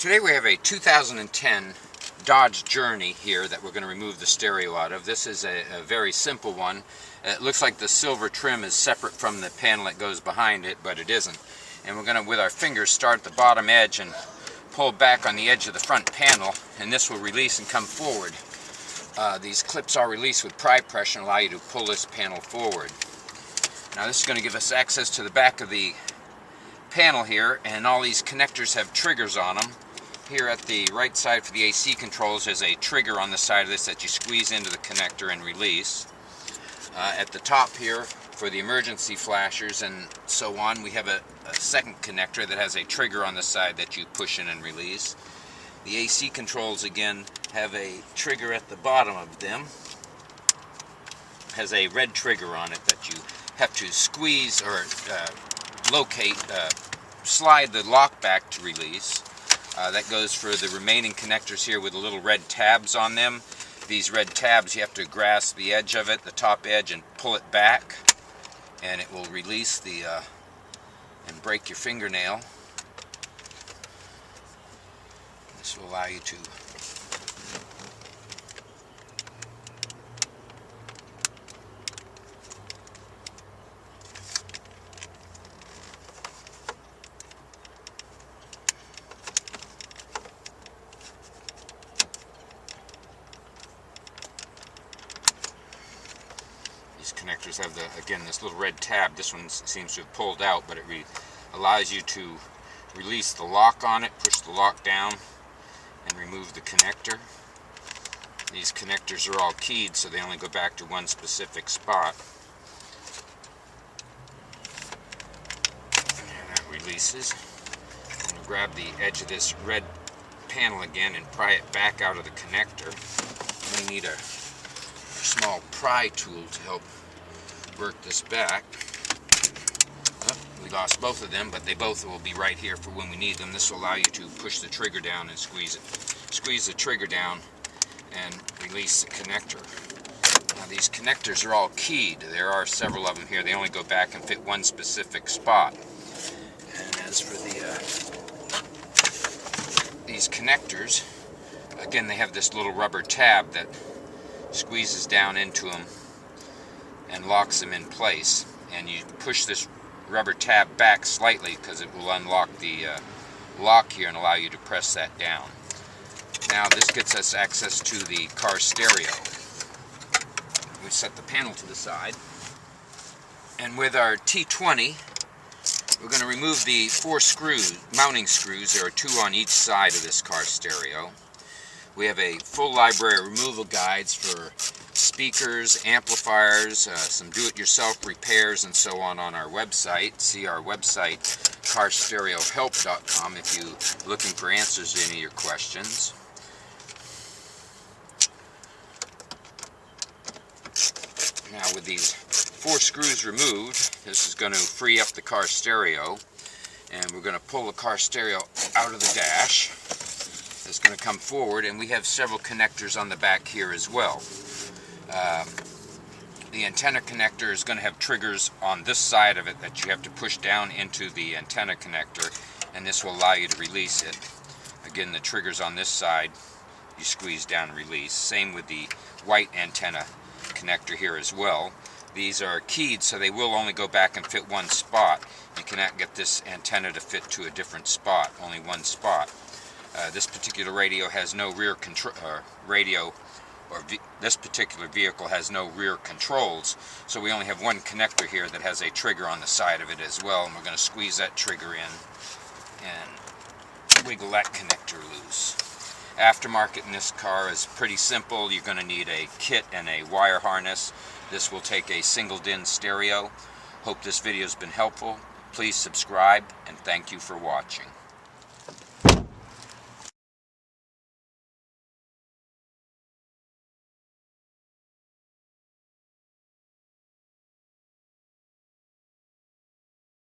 Today we have a 2010 Dodge Journey here that we're going to remove the stereo out of. This is a very simple one. It looks like the silver trim is separate from the panel that goes behind it, but it isn't. And we're going to, with our fingers, start at the bottom edge and pull back on the edge of the front panel, and this will release and come forward. These clips are released with pry pressure and allow you to pull this panel forward. Now this is going to give us access to the back of the panel here, and all these connectors have triggers on them. Here at the right side for the AC controls, there's a trigger on the side of this that you squeeze into the connector and release. At the top here for the emergency flashers and so on, we have a second connector that has a trigger on the side that you push in and release. The AC controls again have a trigger at the bottom of them. Has a red trigger on it that you have to squeeze or slide the lock back to release. That goes for the remaining connectors here with the little red tabs on them. These red tabs, you have to grasp the edge of it, the top edge, and pull it back, and it will release the and break your fingernail. This will allow you to These connectors have again this little red tab. This one seems to have pulled out, but it allows you to release the lock on it, push the lock down, and remove the connector. These connectors are all keyed, so they only go back to one specific spot. And that releases. I'm going to grab the edge of this red panel again and pry it back out of the connector. We need a small pry tool to help work this back. Oh, we lost both of them, but they both will be right here for when we need them. This will allow you to push the trigger down and squeeze it. Squeeze the trigger down and release the connector. Now these connectors are all keyed. There are several of them here. They only go back and fit one specific spot. And as for these connectors, again they have this little rubber tab that squeezes down into them and locks them in place, and you push this rubber tab back slightly because it will unlock the lock here and allow you to press that down. Now this gets us access to the car stereo. We set the panel to the side, and with our T20 we're going to remove the 4 mounting screws. There are 2 on each side of this car stereo. We have a full library of removal guides for speakers, amplifiers, some do-it-yourself repairs, and so on our website. See our website, carstereohelp.com, if you're looking for answers to any of your questions. Now with these 4 screws removed, this is going to free up the car stereo, and we're going to pull the car stereo out of the dash. It's going to come forward, and we have several connectors on the back here as well. The antenna connector is going to have triggers on this side of it that you have to push down into the antenna connector, and this will allow you to release it. Again, the triggers on this side, you squeeze down and release. Same with the white antenna connector here as well. These are keyed, so they will only go back and fit one spot. You cannot get this antenna to fit to a different spot, only one spot. This particular radio has no rear control, this particular vehicle has no rear controls, so we only have one connector here that has a trigger on the side of it as well, and we're going to squeeze that trigger in and wiggle that connector loose. Aftermarket in this car is pretty simple. You're going to need a kit and a wire harness. This will take a single DIN stereo. Hope this video has been helpful. Please subscribe, and thank you for watching.